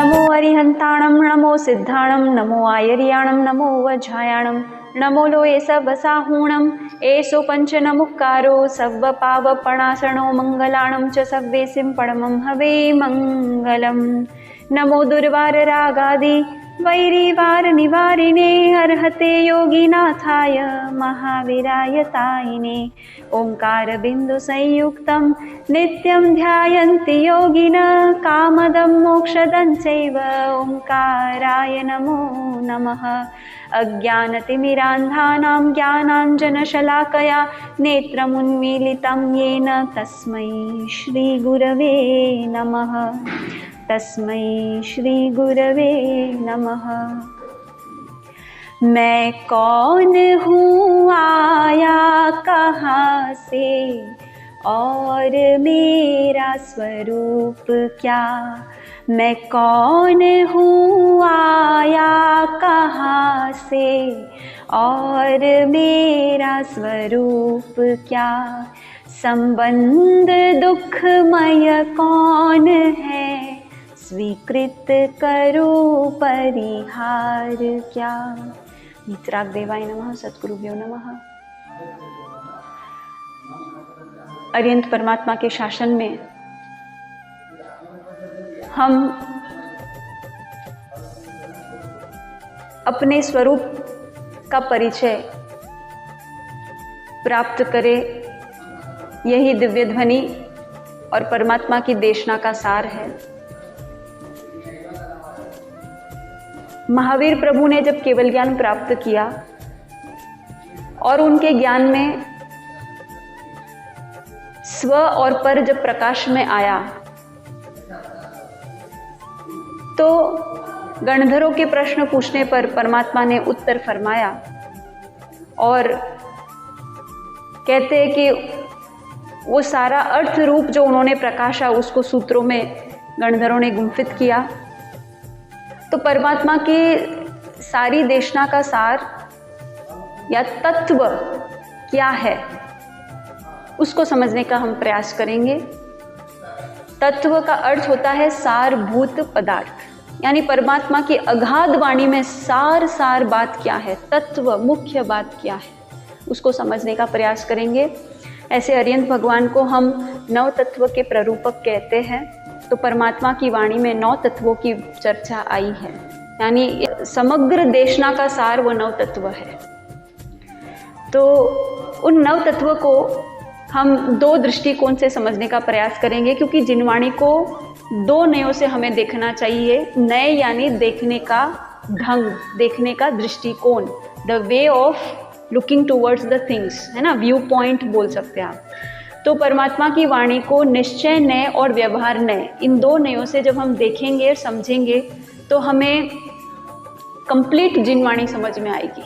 नमो अरिहंताणं नमो सिद्धाणं नमो आयर्याणं नमो वज्रायाणं नमो लोये सवसाहूणं एषो पञ्चनमुक्कारो सव्वपावपणासनो मङ्गलाणं च सव्वेसिं परमं हवे मङ्गलम्। नमो दुर्वाररागादि वैरिवारनिवारिणे अर्हते योगिनाथाय महावीराय तायिने। ओंकारबिन्दुसंयुक्तं नित्यं ध्यायन्ति योगिनः कामदं मोक्षदं चैव ओंकाराय नमो नमः। अज्ञानतिमिरान्धानां ज्ञानाञ्जनशलाकया नेत्रमुन्मीलितं येन तस्मै श्रीगुरवे नमः। तस्मै श्रीगुरवे नमः। मैं कौन हूँ आया कहाँ से और मेरा स्वरूप क्या। मैं कौन हूँ आया कहाँ से और मेरा स्वरूप क्या। संबंध दुखमय कौन है स्वीकृत करो परिहार क्या। नित्राग्देवाय नमः। सद्गुरुभ्यो नमः। अरिहंत परमात्मा के शासन में हम अपने स्वरूप का परिचय प्राप्त करें, यही दिव्य ध्वनि और परमात्मा की देशना का सार है। महावीर प्रभु ने जब केवल ज्ञान प्राप्त किया और उनके ज्ञान में स्व और पर जब प्रकाश में आया तो गणधरों के प्रश्न पूछने पर परमात्मा ने उत्तर फरमाया और कहते हैं कि वो सारा अर्थ रूप जो उन्होंने प्रकाशा उसको सूत्रों में गणधरों ने गुंफित किया। तो परमात्मा की सारी देशना का सार या तत्व क्या है उसको समझने का हम प्रयास करेंगे। तत्व का अर्थ होता है सारभूत पदार्थ, यानी परमात्मा की अगाध वाणी में सार बात क्या है, तत्व मुख्य बात क्या है, उसको समझने का प्रयास करेंगे। ऐसे अरिहंत भगवान को हम नव तत्व के प्ररूपक कहते हैं। तो परमात्मा की वाणी में 9 तत्वों की चर्चा आई है, यानी समग्र देशना का सार वो 9 तत्व है। तो उन 9 तत्व को हम 2 दृष्टिकोण से समझने का प्रयास करेंगे, क्योंकि जिनवाणी को 2 नयों से हमें देखना चाहिए। नए यानी देखने का ढंग, देखने का दृष्टिकोण, the way of looking towards the things, है ना, व्यू पॉइंट बोल सकते हैं आप। तो परमात्मा की वाणी को निश्चय नय और व्यवहार नय, इन 2 नयों से जब हम देखेंगे और समझेंगे तो हमें कंप्लीट जिनवाणी समझ में आएगी,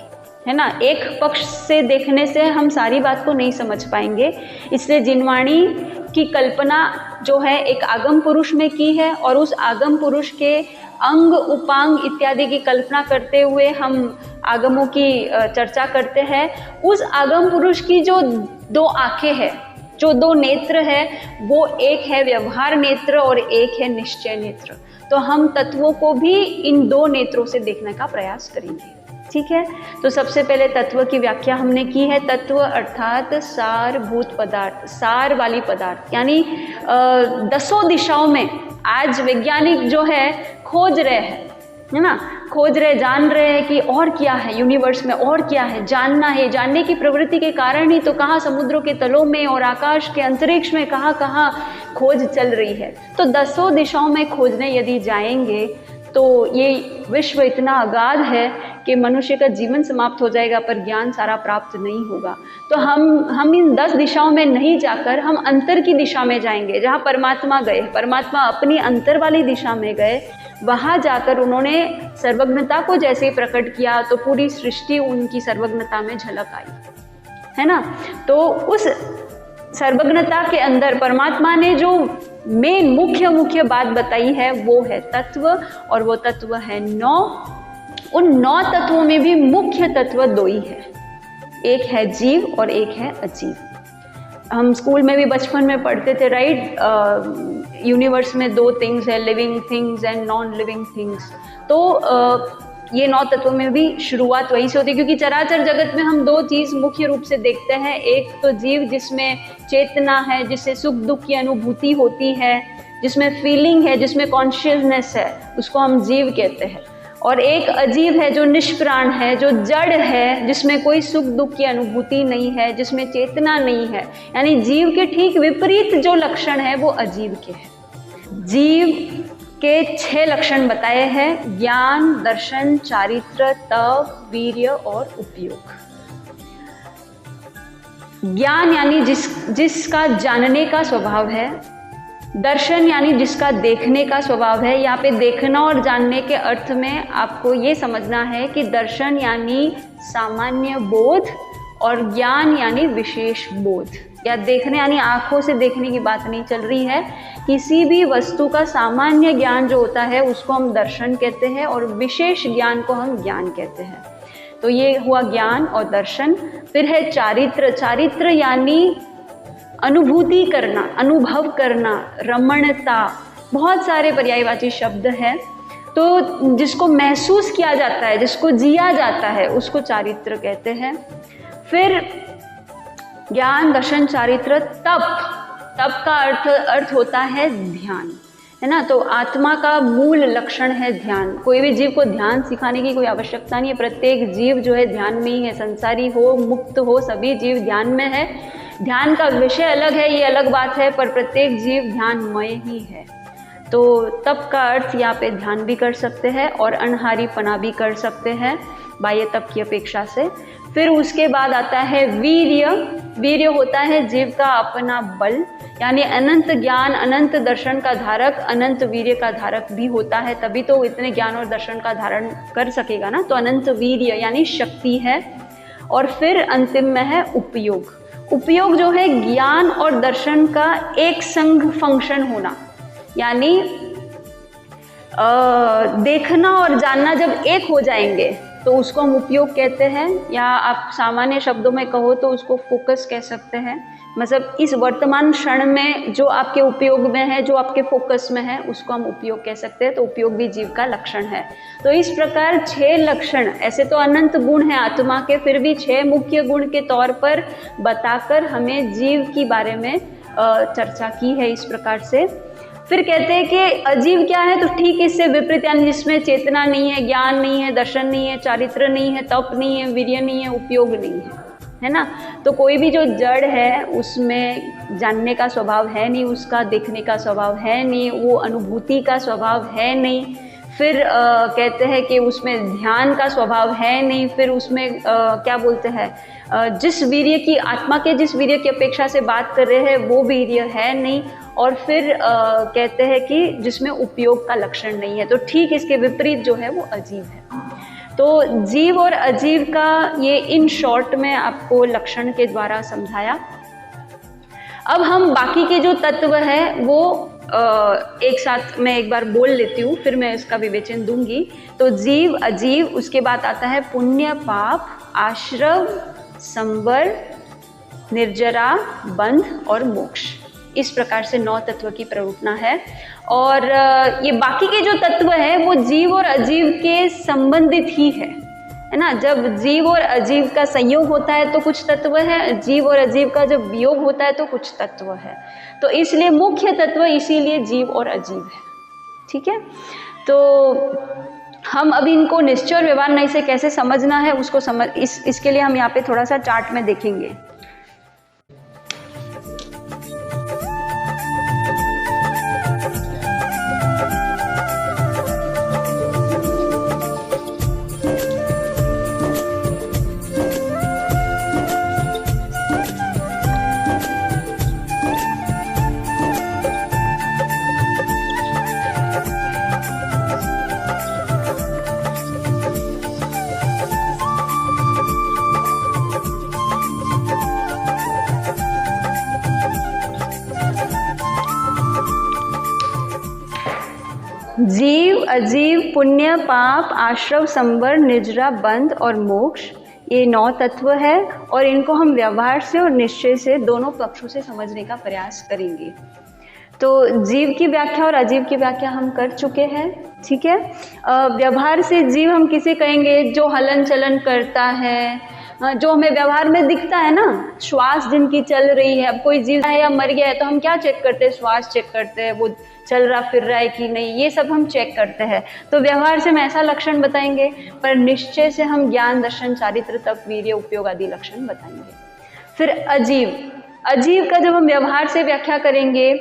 है ना। एक पक्ष से देखने से हम सारी बात को नहीं समझ पाएंगे। इसलिए जिनवाणी की कल्पना जो है एक आगम पुरुष में की है और उस आगम पुरुष के अंग उपांग इत्यादि की कल्पना करते हुए हम आगमों की चर्चा करते हैं। उस आगम पुरुष की जो 2 आंखें हैं, जो 2 नेत्र है, वो एक है व्यवहार नेत्र और एक है निश्चय नेत्र। तो हम तत्वों को भी इन 2 नेत्रों से देखने का प्रयास करेंगे, ठीक है। तो सबसे पहले तत्व की व्याख्या हमने की है। तत्व अर्थात सारभूत पदार्थ, सार वाली पदार्थ, यानी 10 दिशाओं में आज वैज्ञानिक जो है खोज रहे हैं, है ना, खोज रहे, जान रहे हैं कि और क्या है यूनिवर्स में, और क्या है, जानना है। जानने की प्रवृत्ति के कारण ही तो कहाँ समुद्रों के तलों में और आकाश के अंतरिक्ष में कहाँ कहाँ खोज चल रही है। तो 10 दिशाओं में खोजने यदि जाएंगे तो ये विश्व इतना अगाध है कि मनुष्य का जीवन समाप्त हो जाएगा पर ज्ञान सारा प्राप्त नहीं होगा। तो हम इन 10 दिशाओं में नहीं जाकर हम अंतर की दिशा में जाएंगे, जहाँ परमात्मा गए, परमात्मा अपनी अंतर वाली दिशा में गए। वहाँ जाकर उन्होंने सर्वज्ञता को जैसे प्रकट किया तो पूरी सृष्टि उनकी सर्वज्ञता में झलक आई, है ना। तो उस सर्वज्ञता के अंदर परमात्मा ने जो मेन मुख्य बात बताई है वो है तत्व, और वो तत्व है 9। उन 9 तत्वों में भी मुख्य तत्व 2 ही है, एक है जीव और एक है अजीव। हम स्कूल में भी बचपन में पढ़ते थे, राइट, यूनिवर्स में 2 थिंग्स है, living things and non living things. तो ये 9 तत्वों में भी शुरुआत वहीं से होती है, क्योंकि चराचर जगत में हम 2 चीज़ मुख्य रूप से देखते हैं। एक तो जीव जिसमें चेतना है, जिससे सुख दुख की अनुभूति होती है, जिसमें फीलिंग है, जिसमें कॉन्शियसनेस है, उसको हम जीव कहते हैं। और एक अजीव है जो निष्प्राण है, जो जड़ है, जिसमें कोई सुख दुख की अनुभूति नहीं है, जिसमें चेतना नहीं है। यानी जीव के ठीक विपरीत जो लक्षण है वो अजीव के हैं। जीव के 6 लक्षण बताए हैं: ज्ञान, दर्शन, चारित्र, तप, वीर्य और उपयोग। ज्ञान यानी जिसका जानने का स्वभाव है। दर्शन यानी जिसका देखने का स्वभाव है। यहाँ पे देखना और जानने के अर्थ में आपको ये समझना है कि दर्शन यानी सामान्य बोध और ज्ञान यानी विशेष बोध। या देखने यानी आंखों से देखने की बात नहीं चल रही है, किसी भी वस्तु का सामान्य ज्ञान जो होता है उसको हम दर्शन कहते हैं और विशेष ज्ञान को हम ज्ञान कहते हैं। तो ये हुआ ज्ञान और दर्शन। फिर है चारित्र। चारित्र यानी अनुभूति करना, अनुभव करना, रमणता, बहुत सारे पर्यायवाची शब्द हैं। तो जिसको महसूस किया जाता है, जिसको जिया जाता है, उसको चारित्र कहते हैं। फिर ज्ञान, दर्शन, चारित्र, तप। तप का अर्थ होता है ध्यान, है ना। तो आत्मा का मूल लक्षण है ध्यान। कोई भी जीव को ध्यान सिखाने की कोई आवश्यकता नहीं है। प्रत्येक जीव जो है ध्यान में ही है। संसारी हो, मुक्त हो, सभी जीव ध्यान में है। ध्यान का विषय अलग है, ये अलग बात है, पर प्रत्येक जीव ध्यानमय ही है। तो तप का अर्थ यहाँ पे ध्यान भी कर सकते हैं और अनहारीपना भी कर सकते हैं बाह्य तप की अपेक्षा से। फिर उसके बाद आता है वीर्य। वीर्य होता है जीव का अपना बल, यानी अनंत ज्ञान, अनंत दर्शन का धारक, अनंत वीर्य का धारक भी होता है, तभी तो इतने ज्ञान और दर्शन का धारण कर सकेगा ना। तो अनंत वीर्य यानी शक्ति है। और फिर अंतिम में है उपयोग। उपयोग जो है ज्ञान और दर्शन का एक संग फंक्शन होना, यानी देखना और जानना जब एक हो जाएंगे तो उसको हम उपयोग कहते हैं। या आप सामान्य शब्दों में कहो तो उसको फोकस कह सकते हैं। मतलब इस वर्तमान क्षण में जो आपके उपयोग में है, जो आपके फोकस में है, उसको हम उपयोग कह सकते हैं। तो उपयोग भी जीव का लक्षण है। तो इस प्रकार 6 लक्षण, ऐसे तो अनंत गुण हैं आत्मा के, फिर भी 6 मुख्य गुण के तौर पर बताकर हमें जीव के बारे में चर्चा की है इस प्रकार से। फिर कहते हैं कि अजीव क्या है, तो ठीक इससे विपरीत, यानी जिसमें चेतना नहीं है, ज्ञान नहीं है, दर्शन नहीं है, चारित्र नहीं है, तप नहीं है, वीर्य नहीं है, उपयोग नहीं है ना। तो कोई भी जो जड़ है उसमें जानने का स्वभाव है नहीं, उसका देखने का स्वभाव है नहीं, वो अनुभूति का स्वभाव है नहीं। फिर कहते हैं कि उसमें ध्यान का स्वभाव है नहीं। फिर उसमें क्या बोलते हैं, जिस वीर्य की, आत्मा के जिस वीर्य की अपेक्षा से बात कर रहे हैं वो वीर्य है नहीं। और फिर कहते हैं कि जिसमें उपयोग का लक्षण नहीं है। तो ठीक इसके विपरीत जो है वो अजीव है। तो जीव और अजीव का ये इन शॉर्ट में आपको लक्षण के द्वारा समझाया। अब हम बाकी के जो तत्व है वो एक साथ मैं एक बार बोल लेती हूँ, फिर मैं इसका विवेचन दूंगी। तो जीव, अजीव, उसके बाद आता है पुण्य, पाप, आश्रव, संवर, निर्जरा, बंध और मोक्ष। इस प्रकार से 9 तत्व की प्ररूपणा है। और ये बाकी के जो तत्व है वो जीव और अजीव के संबंधित ही है ना। जब जीव और अजीव का संयोग होता है तो कुछ तत्व है, जीव और अजीव का जब वियोग होता है तो कुछ तत्व है। तो इसलिए मुख्य तत्व इसीलिए जीव और अजीव है। ठीक है, तो हम अभी इनको निश्चय और व्यवहार से कैसे समझना है उसको इसके लिए हम यहाँ पे थोड़ा सा चार्ट में देखेंगे। जीव, अजीव, पुण्य, पाप, आश्रव, संवर, निर्जरा, बंध और मोक्ष, ये 9 तत्व है और इनको हम व्यवहार से और निश्चय से दोनों पक्षों से समझने का प्रयास करेंगे। तो जीव की व्याख्या और अजीव की व्याख्या हम कर चुके हैं, ठीक है। व्यवहार से जीव हम किसे कहेंगे? जो हलन चलन करता है, जो हमें व्यवहार में दिखता है ना, श्वास जिनकी चल रही है। अब कोई जीव है या मर गया है तो हम क्या चेक करते हैं? श्वास चेक करते हैं, वो चल रहा फिर रहा है कि नहीं, ये सब हम चेक करते हैं। तो व्यवहार से हम ऐसा लक्षण बताएंगे, पर निश्चय से हम ज्ञान, दर्शन, चारित्र, तप, वीर्य, उपयोग आदि लक्षण बताएंगे। फिर अजीव, अजीव का जब हम व्यवहार से व्याख्या करेंगे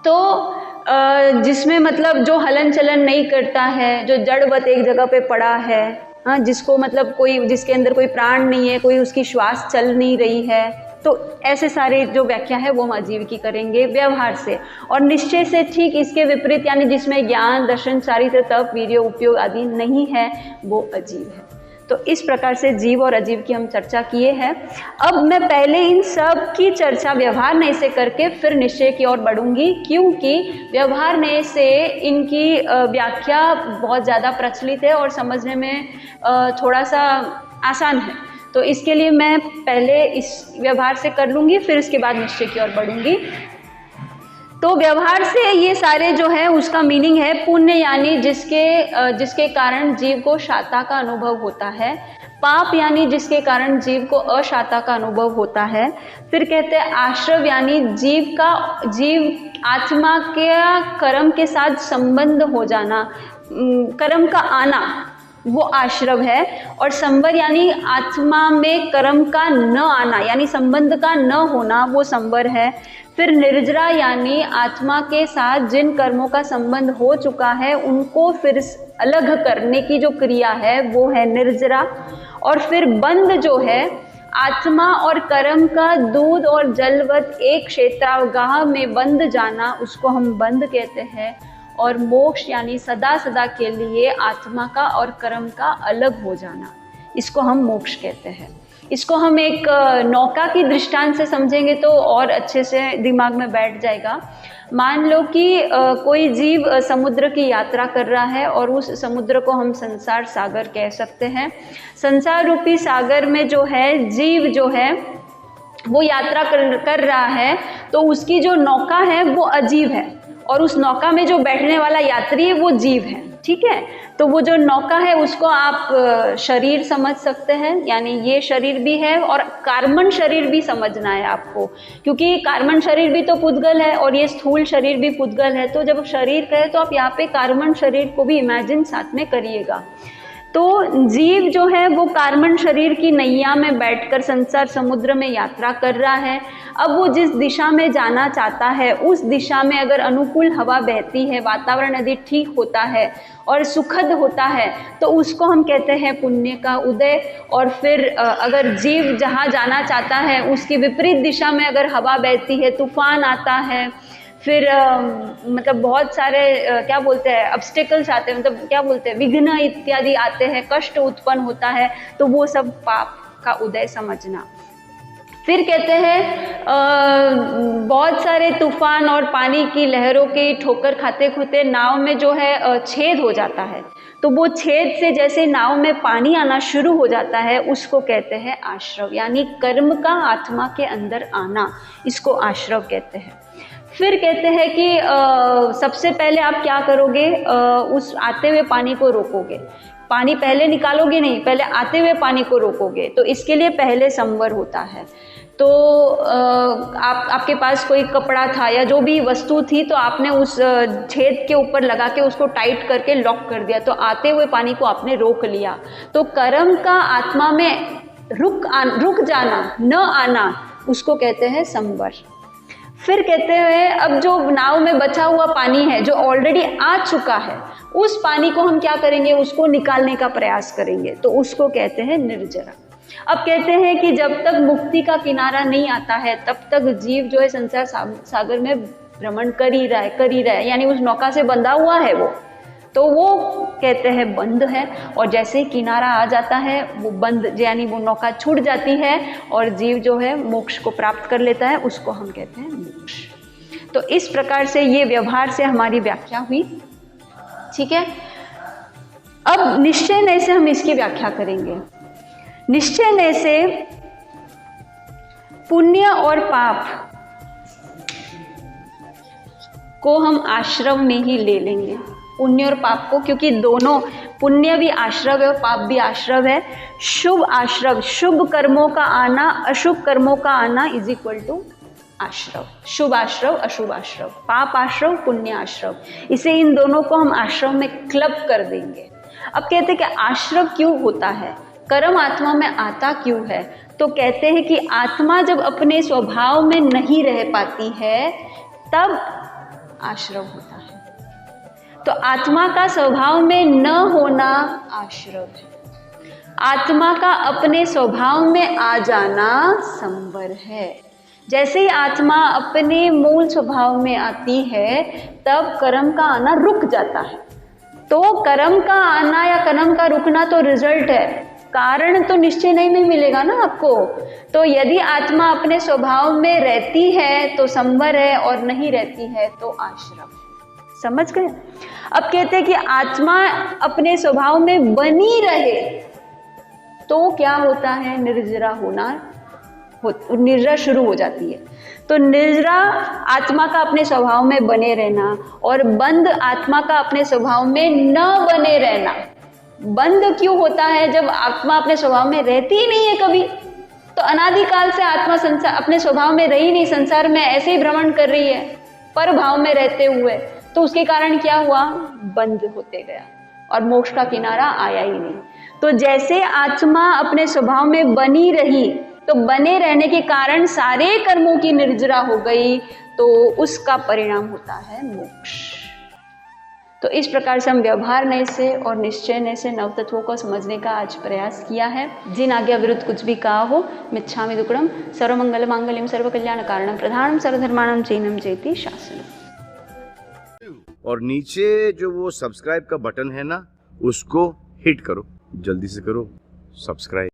तो जिसमें मतलब जो हलन चलन नहीं करता है, जो जड़वत एक जगह पे पड़ा है, हाँ, जिसको मतलब कोई, जिसके अंदर कोई प्राण नहीं है, कोई उसकी श्वास चल नहीं रही है, तो ऐसे सारे जो व्याख्या है वो हम अजीव की करेंगे व्यवहार से। और निश्चय से ठीक इसके विपरीत, यानी जिसमें ज्ञान, दर्शन, चारित्र, तप, वीर्य, उपयोग आदि नहीं है, वो अजीव है। तो इस प्रकार से जीव और अजीव की हम चर्चा किए हैं। अब मैं पहले इन सब की चर्चा व्यवहार नय से करके फिर निश्चय की ओर बढ़ूंगी, क्योंकि व्यवहार नय से इनकी व्याख्या बहुत ज़्यादा प्रचलित है और समझने में थोड़ा सा आसान है। तो इसके लिए मैं पहले इस व्यवहार से कर लूँगी, फिर इसके बाद निश्चय की ओर बढ़ूंगी। तो व्यवहार से ये सारे जो है उसका मीनिंग है पुण्य, यानी जिसके कारण जीव को शाता का अनुभव होता है। पाप यानी जिसके कारण जीव को अशाता का अनुभव होता है। फिर कहते हैं आश्रव, यानी जीव आत्मा के कर्म के साथ संबंध हो जाना, कर्म का आना, वो आश्रव है। और संवर यानी आत्मा में कर्म का न आना, यानी संबंध का न होना, वो संवर है। फिर निर्जरा यानी आत्मा के साथ जिन कर्मों का संबंध हो चुका है उनको फिर अलग करने की जो क्रिया है वो है निर्जरा। और फिर बंध जो है आत्मा और कर्म का दूध और जलवत एक क्षेत्रागाह में बंध जाना, उसको हम बंध कहते हैं। और मोक्ष यानी सदा सदा के लिए आत्मा का और कर्म का अलग हो जाना, इसको हम मोक्ष कहते हैं। इसको हम एक नौका की दृष्टांत से समझेंगे तो और अच्छे से दिमाग में बैठ जाएगा। मान लो कि कोई जीव समुद्र की यात्रा कर रहा है और उस समुद्र को हम संसार सागर कह सकते हैं। संसार रूपी सागर में जो है जीव जो है वो यात्रा कर रहा है, तो उसकी जो नौका है वो अजीव है और उस नौका में जो बैठने वाला यात्री है वो जीव है, ठीक है। तो वो जो नौका है उसको आप शरीर समझ सकते हैं, यानी ये शरीर भी है और कार्बन शरीर भी समझना है आपको, क्योंकि कार्बन शरीर भी तो पुद्गल है और ये स्थूल शरीर भी पुद्गल है। तो जब शरीर कहे तो आप यहाँ पे कार्बन शरीर को भी इमेजिन साथ में करिएगा। तो जीव जो है वो कार्बन शरीर की नैया में बैठकर संसार समुद्र में यात्रा कर रहा है। अब वो जिस दिशा में जाना चाहता है उस दिशा में अगर अनुकूल हवा बहती है, वातावरण यदि ठीक होता है और सुखद होता है तो उसको हम कहते हैं पुण्य का उदय। और फिर अगर जीव जहाँ जाना चाहता है उसकी विपरीत दिशा में अगर हवा बहती है, तूफान आता है, फिर मतलब बहुत सारे क्या बोलते हैं ऑब्स्टेकल्स आते हैं, मतलब क्या बोलते हैं विघ्न इत्यादि आते हैं, कष्ट उत्पन्न होता है, तो वो सब पाप का उदय समझना। फिर कहते हैं बहुत सारे तूफान और पानी की लहरों की ठोकर खाते खुते नाव में जो है छेद हो जाता है, तो वो छेद से जैसे नाव में पानी आना शुरू हो जाता है उसको कहते हैं आश्रव, यानी कर्म का आत्मा के अंदर आना, इसको आश्रव कहते हैं। फिर कहते हैं कि सबसे पहले आप क्या करोगे, उस आते हुए पानी को रोकोगे। पानी पहले निकालोगे नहीं, पहले आते हुए पानी को रोकोगे, तो इसके लिए पहले संवर होता है। तो आपके पास कोई कपड़ा था या जो भी वस्तु थी, तो आपने उस छेद के ऊपर लगा के उसको टाइट करके लॉक कर दिया, तो आते हुए पानी को आपने रोक लिया। तो कर्म का आत्मा में रुक जाना, न आना, उसको कहते हैं संवर। फिर कहते हैं अब जो नाव में बचा हुआ पानी है जो ऑलरेडी आ चुका है, उस पानी को हम क्या करेंगे, उसको निकालने का प्रयास करेंगे, तो उसको कहते हैं निर्जरा। अब कहते हैं कि जब तक मुक्ति का किनारा नहीं आता है तब तक जीव जो है संसार सागर में भ्रमण कर ही रहा है, यानी उस नौका से बंधा हुआ है तो वो कहते हैं बंध है। और जैसे ही किनारा आ जाता है वो बंध, यानी वो नौका छूट जाती है और जीव जो है मोक्ष को प्राप्त कर लेता है, उसको हम कहते हैं मोक्ष। तो इस प्रकार से ये व्यवहार से हमारी व्याख्या हुई, ठीक है। अब निश्चय नय से हम इसकी व्याख्या करेंगे। निश्चय से पुण्य और पाप को हम आश्रव में ही ले लेंगे, पुण्य और पाप को, क्योंकि दोनों, पुण्य भी आश्रव है और पाप भी आश्रव है। शुभ आश्रव, शुभ कर्मों का आना, अशुभ कर्मों का आना इज इक्वल टू आश्रव। शुभ आश्रव, अशुभ आश्रव, पाप आश्रव, पुण्य आश्रव, इसे इन दोनों को हम आश्रव में क्लब कर देंगे। अब कहते हैं कि आश्रव क्यों होता है, कर्म आत्मा में आता क्यों है? तो कहते हैं कि आत्मा जब अपने स्वभाव में नहीं रह पाती है तब आश्रव होता है। तो आत्मा का स्वभाव में न होना आश्रव है, आत्मा का अपने स्वभाव में आ जाना संवर है। जैसे ही आत्मा अपने मूल स्वभाव में आती है तब कर्म का आना रुक जाता है। तो कर्म का आना या कर्म का रुकना तो रिजल्ट है, कारण तो निश्चय नहीं मिलेगा ना आपको। तो यदि आत्मा अपने स्वभाव में रहती है तो संवर है और नहीं रहती है तो आश्रव है। समझ गए? अब कहते हैं कि आत्मा अपने स्वभाव में बनी रहे तो क्या होता है, निर्जरा होना, निर्जरा शुरू हो जाती है। तो निर्जरा आत्मा का अपने स्वभाव में बने रहना और बंद आत्मा का अपने स्वभाव में न बने रहना। बंद क्यों होता है? जब आत्मा अपने स्वभाव में रहती ही नहीं है कभी, तो अनादिकाल से आत्मा संसार अपने स्वभाव में रही नहीं, संसार में ऐसे ही भ्रमण कर रही है पर भाव में रहते हुए, तो उसके कारण क्या हुआ, बंद होते गया और मोक्ष का किनारा आया ही नहीं। तो जैसे आत्मा अपने स्वभाव में बनी रही तो बने रहने के कारण सारे कर्मों की निर्जरा हो गई, तो उसका परिणाम होता है मोक्ष। तो इस प्रकार से हम व्यवहार नय से और निश्चय नय से नव तत्वों को समझने का आज प्रयास किया है। जिन आज्ञा विरुद्ध कुछ भी कहा हो, मिच्छामि दुक्कडम। सर्वमंगल मांगल्यम सर्वकल्याण कारणम प्रधानम सर्वधर्माणां चैनम जयति शासनम। और नीचे जो वो सब्सक्राइब का बटन है ना, उसको हिट करो, जल्दी से करो सब्सक्राइब।